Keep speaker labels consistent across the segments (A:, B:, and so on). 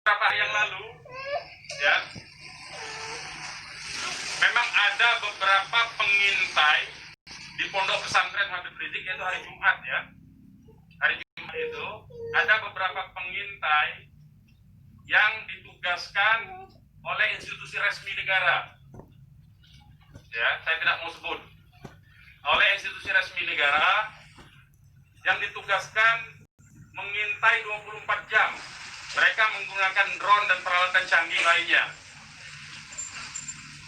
A: beberapa hari yang lalu, ya, memang ada beberapa pengintai di Pondok Pesantren Habib Rizik, yaitu hari Jumat, ya. Hari Jumat itu ada beberapa pengintai yang ditugaskan oleh institusi resmi negara. Ya, saya tidak mau sebut. Oleh institusi resmi negara yang ditugaskan mengintai 24 jam. Mereka menggunakan drone dan peralatan canggih lainnya.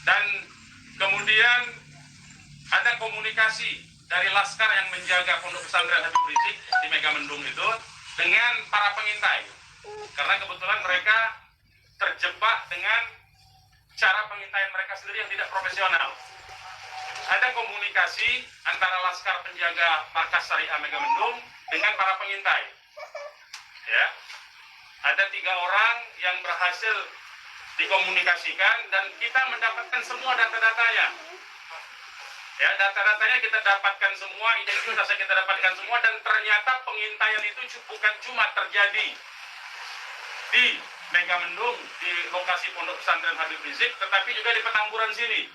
A: Dan kemudian ada komunikasi dari laskar yang menjaga Pondok Pesantren Habib Rizik di Megamendung itu dengan para pengintai. Karena kebetulan mereka terjebak dengan cara pengintaian mereka sendiri yang tidak profesional. Ada komunikasi antara laskar penjaga markas Syariah Megamendung dengan para pengintai. Ya. Ada 3 orang yang berhasil dikomunikasikan dan kita mendapatkan semua data-datanya. Ya, data-datanya kita dapatkan semua, identitasnya kita dapatkan semua, dan ternyata pengintaian itu bukan cuma terjadi di Megamendung, di lokasi Pondok Pesantren Habib Rizik, tetapi juga di Petamburan sini.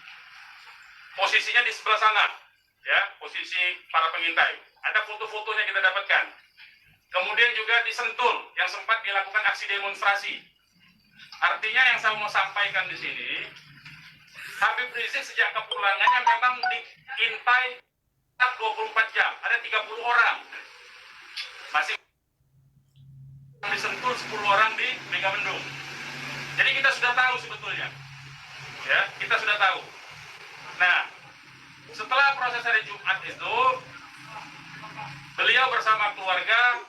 A: Posisinya di sebelah sana, ya, posisi para pengintai. Ada foto-fotonya kita dapatkan. Kemudian juga di Sentul yang sempat dilakukan aksi demonstrasi. Artinya yang saya mau sampaikan di sini, Habib Rizik sejak kepulangannya memang diintai 24 jam. Ada 30 orang. Masih di Sentul, 10 orang di Megamendung. Jadi kita sudah tahu sebetulnya. Ya, kita sudah tahu. Nah, setelah proses hari Jumat itu, beliau bersama keluarga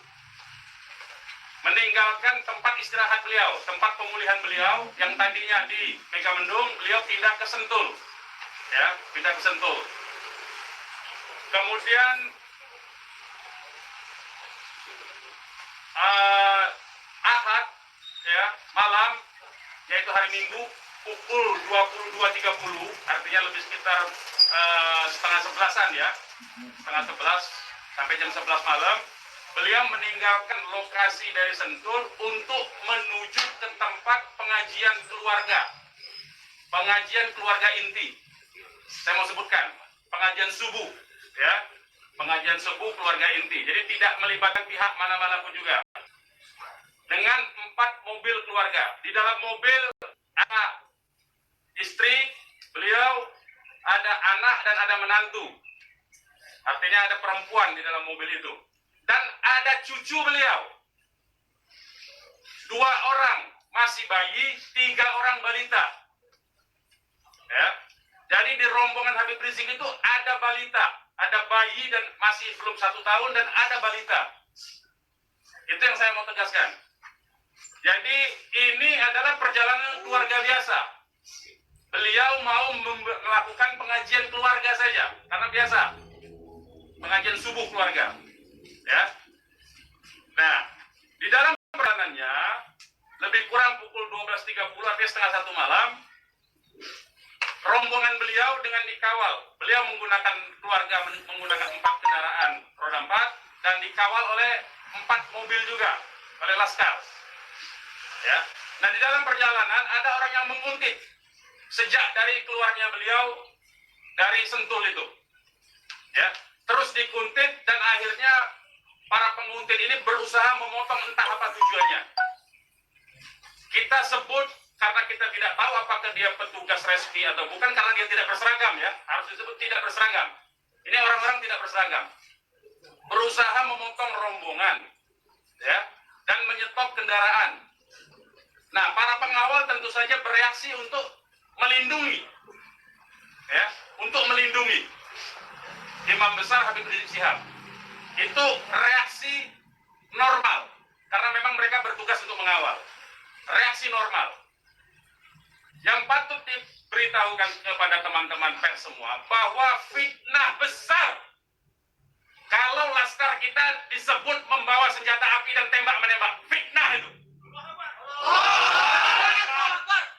A: meninggalkan tempat istirahat beliau, tempat pemulihan beliau yang tadinya di Megamendung, beliau pindah ke Sentul. Ya, pindah ke Sentul. Kemudian Ahad, ya, malam, yaitu hari Minggu, pukul 22.30, artinya lebih sekitar setengah 11-an, ya, setengah 11 sampai jam 11 malam, beliau meninggalkan lokasi dari Sentul untuk menuju ke tempat pengajian keluarga inti. Saya mau sebutkan, pengajian subuh, ya, pengajian subuh keluarga inti. Jadi tidak melibatkan pihak mana-mana pun juga. Dengan 4 mobil keluarga. Di dalam mobil ada istri beliau, ada anak dan ada menantu. Artinya ada perempuan di dalam mobil itu. Dan ada cucu beliau. 2 orang masih bayi, 3 orang balita. Ya. Jadi di rombongan Habib Rizik itu ada balita, ada bayi dan masih belum 1 tahun, dan ada balita. Itu yang saya mau tegaskan. Jadi ini adalah perjalanan keluarga biasa. Beliau mau melakukan pengajian keluarga saja, karena biasa pengajian subuh keluarga. Ya. Nah, di dalam perjalanannya lebih kurang pukul 12.30, artinya setengah 1 malam, rombongan beliau dengan dikawal. Beliau menggunakan keluarga menggunakan 4 kendaraan roda 4 dan dikawal oleh 4 mobil juga oleh laskar. Ya. Nah, di dalam perjalanan ada orang yang menguntit sejak dari keluarnya beliau dari Sentul itu. Ya, terus dikuntit dan akhirnya para penguntit ini berusaha memotong, entah apa tujuannya. Kita sebut karena kita tidak tahu apakah dia petugas resmi atau bukan, karena dia tidak berseragam, ya. Harus disebut tidak berseragam. Ini orang-orang tidak berseragam. Berusaha memotong rombongan, ya, dan menyetop kendaraan. Nah, para pengawal tentu saja bereaksi untuk melindungi, ya, untuk melindungi Imam Besar Habib Rizik Syihab. Itu reaksi normal, karena memang mereka bertugas untuk mengawal. Reaksi normal. Yang patut diberitahukan kepada teman-teman pers semua, bahwa fitnah besar kalau laskar kita disebut membawa senjata api dan tembak-menembak. Fitnah itu.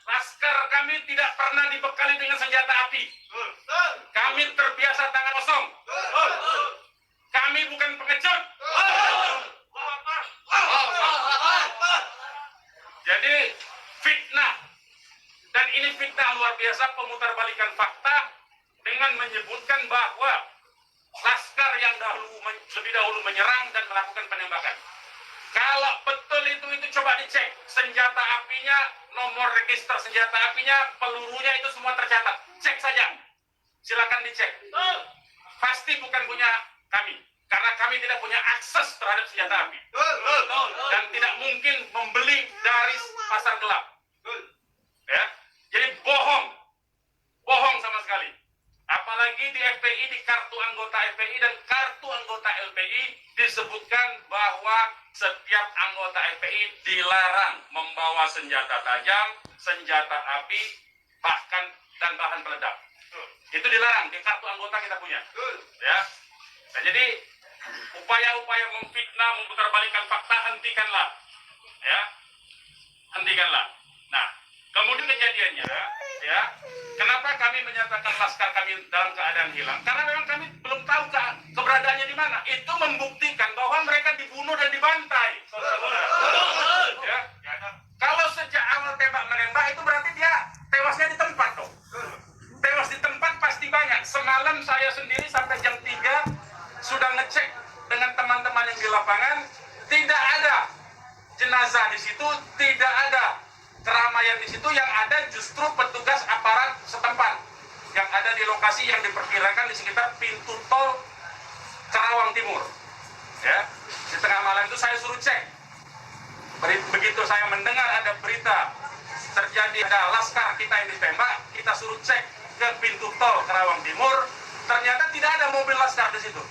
A: Laskar kami tidak pernah dibekali dengan senjata api. Kami terbiasa tangan kosong. Kami bukan pengecut. Jadi fitnah. Dan ini fitnah luar biasa, pemutarbalikan fakta dengan menyebutkan bahwa laskar yang lebih dahulu menyerang dan melakukan penembakan. Kalau betul itu coba dicek senjata apinya, nomor register senjata apinya, pelurunya itu semua tercatat. Cek saja, silakan dicek. Pasti bukan punya kami, karena kami tidak punya akses terhadap senjata api dan tidak mungkin membeli dari pasar gelap. Ya, jadi bohong sama sekali. Apalagi di FPI, di kartu anggota FPI dan kartu anggota LPI disebutkan bahwa setiap anggota FPI dilarang membawa senjata tajam, senjata api, bahkan dan bahan peledak. Itu dilarang di kartu anggota kita punya. Ya. Nah, jadi upaya-upaya memfitnah, memutarbalikan fakta hentikanlah. Ya. Hentikanlah. Nah, kemudian kejadiannya, ya, kenapa kami menyatakan laskar kami dalam keadaan hilang? Karena memang kami belum tahu keberadaannya di mana. Itu membuktikan bahwa mereka dibunuh dan dibantai. Ya. Kalau sejak awal tembak menembak itu berarti dia tewasnya di tempat dong. Tewas di tempat pasti banyak. Semalam saya sendiri sampai jam 3 sudah ngecek dengan teman-teman yang di lapangan, tidak ada jenazah di situ, tidak ada keramaian di situ. Yang ada justru petugas aparat setempat yang ada di lokasi yang diperkirakan di sekitar pintu tol Karawang Timur. Ya, di tengah malam itu saya suruh cek. Begitu saya mendengar ada berita terjadi ada laskar kita yang ditembak, kita suruh cek ke pintu tol Karawang Timur. Ternyata tidak ada mobil laskar di situ.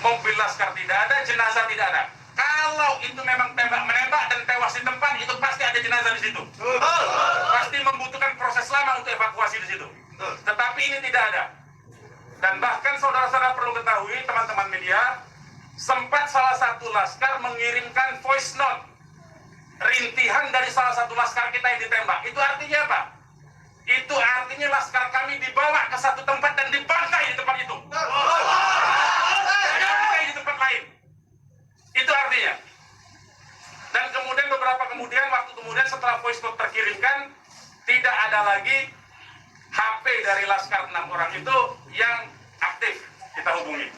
A: Mobil laskar tidak ada, jenazah tidak ada. Kalau itu memang tembak menembak dan tewas di tempat, itu pasti ada jenazah di situ. Pasti membutuhkan proses lama untuk evakuasi di situ. Tetapi ini tidak ada. Dan bahkan saudara-saudara perlu ketahui, teman-teman media, sempat salah satu laskar mengirimkan voice note rintihan dari salah satu laskar kita yang ditembak. Itu artinya apa? Itu artinya laskar kami dibawa ke satu tempat dan dibantai di tempat itu. Dibantai di tempat lain. Itu artinya. Dan kemudian waktu kemudian setelah voice note terkirimkan, tidak ada lagi HP dari laskar 6 orang itu yang aktif kita hubungi.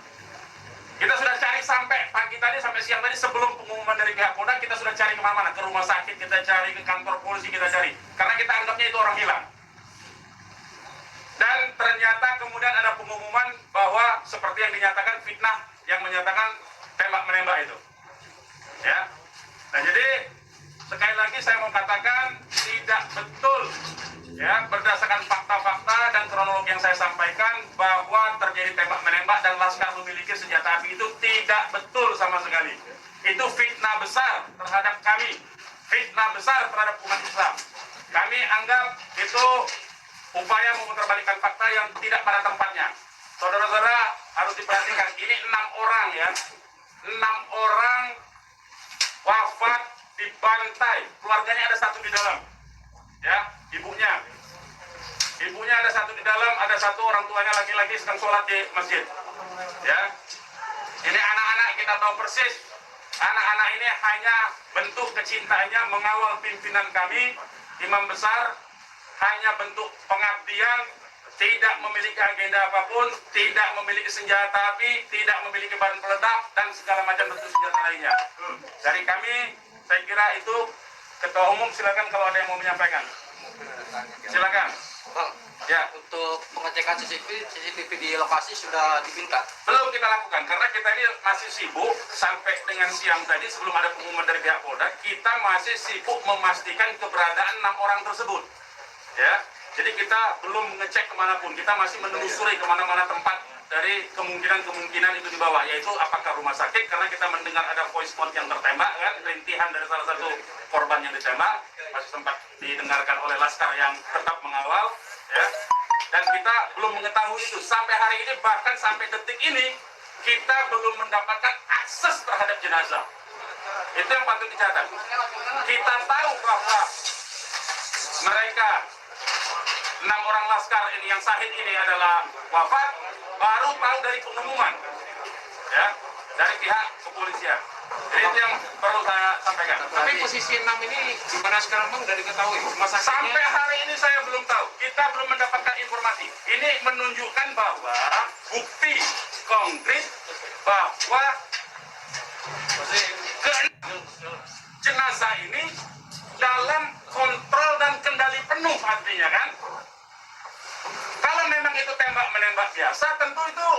A: Kita sudah cari sampai pagi tadi, sampai siang tadi sebelum pengumuman dari pihak Polda, kita sudah cari kemana-mana, ke rumah sakit kita cari, ke kantor polisi kita cari, karena kita anggapnya itu orang hilang. Dan ternyata kemudian ada pengumuman bahwa seperti yang dinyatakan fitnah yang menyatakan tembak menembak itu. Ya. Nah, jadi sekali lagi saya mau katakan tidak betul, ya, berdasarkan fakta-fakta dan kronologi yang saya sampaikan bahwa terjadi tembak menembak dan laskar memiliki senjata api itu tidak betul sama sekali. Itu fitnah besar terhadap kami, fitnah besar terhadap umat Islam. Kami anggap itu upaya memutarbalikkan fakta yang tidak pada tempatnya. Saudara-saudara harus diperhatikan, ini 6 orang ya, 6 orang wafat dibantai, keluarganya ada satu di dalam, ya, ibunya ada satu di dalam, ada satu orang tuanya laki-laki sedang sholat di masjid, ya. Ini anak-anak kita tahu persis, anak-anak ini hanya bentuk kecintaannya mengawal pimpinan kami, imam besar, hanya bentuk pengabdian, tidak memiliki agenda apapun, tidak memiliki senjata api, tidak memiliki bahan peledak, dan segala macam bentuk senjata lainnya. Dari kami, saya kira itu. Ketua Umum silakan kalau ada yang mau menyampaikan. Silakan. Ya.
B: Untuk pengecekan CCTV di lokasi sudah diminta?
A: Belum kita lakukan, karena kita ini masih sibuk sampai dengan siang tadi sebelum ada pengumuman dari pihak Polda, kita masih sibuk memastikan keberadaan 6 orang tersebut. Ya. Jadi kita belum mengecek kemanapun, kita masih menelusuri kemana-mana tempat dari kemungkinan itu di bawah, yaitu apakah rumah sakit, karena kita mendengar ada voice note yang tertembak, kan, rintihan dari salah satu korban yang ditembak, masih sempat didengarkan oleh laskar yang tetap mengawal, ya. Dan kita belum mengetahui itu, sampai hari ini, bahkan sampai detik ini, kita belum mendapatkan akses terhadap jenazah. Itu yang patut dicatat. Kita tahu bahwa mereka 6 orang laskar ini yang syahid ini adalah wafat, baru tahu dari pengumuman, ya, dari pihak kepolisian. Jadi itu yang perlu saya sampaikan.
C: Tapi posisi 6 ini gimana sekarang Bang, dari diketahui? Rumah sakitnya
A: Sampai hari ini saya belum tahu. Kita belum mendapatkan informasi. Ini menunjukkan bahwa bukti konkret bahwa jenazah ini dalam kontrol dan kendali penuh artinya kan. Kalau memang itu tembak menembak biasa, tentu itu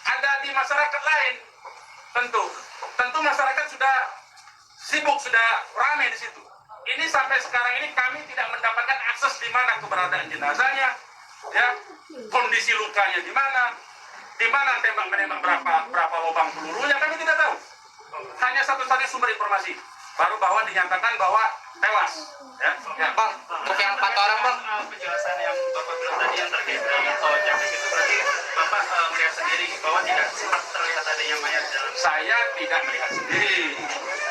A: ada di masyarakat lain. Tentu masyarakat sudah sibuk, sudah ramai di situ. Ini sampai sekarang ini kami tidak mendapatkan akses di mana keberadaan jenazahnya, ya, kondisi lukanya di mana tembak menembak berapa lubang pelurunya kami tidak tahu. Hanya satu-satunya sumber informasi baru bahwa dinyatakan bahwa tewas. Ya.
B: Bang, untuk yang 4 orang Bang.
D: Penjelasan yang Bapak bilang tadi yang terkait dengan tol Japek itu berarti Bapak melihat sendiri bahwa tidak sempat terlihat adanya mayat dalam.
A: Saya tidak melihat sendiri,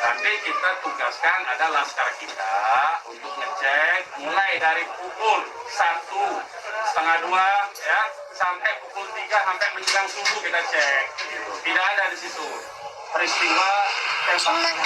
A: tapi kita tugaskan ada laskar kita untuk ngecek mulai dari pukul 1:30 ya sampai pukul 3 sampai menjelang subuh kita cek. Tidak ada di situ peristiwa tembak.